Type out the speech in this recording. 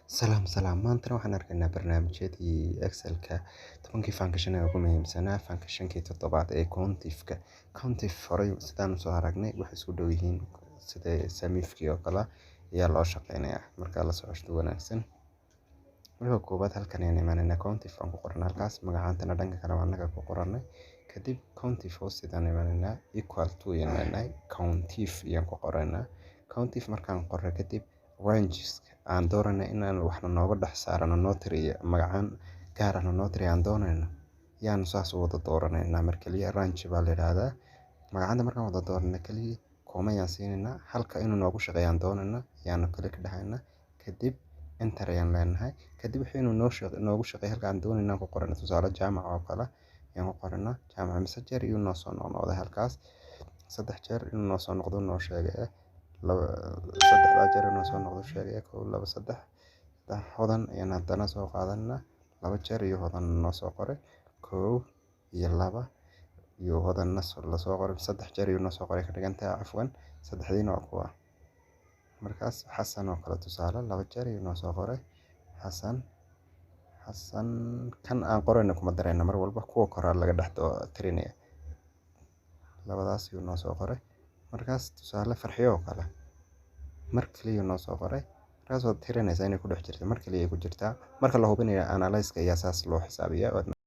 Salaam maantana waxaan arkaynaa barnaamijyadii Excelka 10kii function ee ugu muhiimsanaa functionkii toddobaad ee countif horey sidaan usoo aragnay waxay isku dhow yihiin sida samiifkii oo kale ayaa loo shaqeynayaa marka la socoshadu wanaagsan. Marka koowaad halkan ayaan imaanaynaa countif aan ku qoran halkaas magacaantana dhanka kale waa annaga ku qorannay kadib countif hoos sidaan imaanaynaa equal to imaanaynaa countif ayaan ku qoraynaa countif markaan qorray kadib ranges aan dooranay inaan waxna nooga dhex saarano notary magacaan gaar ah notary aan doonayno yaan saas u wada dooranaynaa mar kaliya range baa la yiraahdaa magacaanta markaan wada dooranay kaliya kooma ayaan siinaynaa halka inuu noogu shaqeeyaan doonayna yaan kale ka dhahaynaa kadib enter ayaan leenahay kadib wixii inuu noogu shaqeeyo halka aan doonayna ku qorano tusaale jaamac oo kale ayaan ku qoranaa jaamac mise jeer iyo noo soo noqday halkaas 3 jeer inuu noo soo noqdo noo sheegay saddex jeer inuu soo noqdo sheegay 1 2 3 hodan ayaan haddana soo qaadanaa 2 jeer iyo hodan noo soo qoray 1 iyo 2 iyo hodan la soo qoray 3 jeer iyo noo soo qoray ka dhigantay afwan saddexdiina waa kuwa markaas xasan oo kale tusaale 2 jeer iyo noo soo qoray xasan kan aan qorayna kuma darayna mar walba kuwa koraa laga dhex tirinaya labadaas iyo noo soo qoray markaas tusaale farxiyo oo kale mar kaliya noo soo qoray markaas waad tirinaysaa inay ku dhex jirto mar kaliya ay ku jirtaa marka la hubinayo analyze-ka ayaa saas loo xisaabiyaa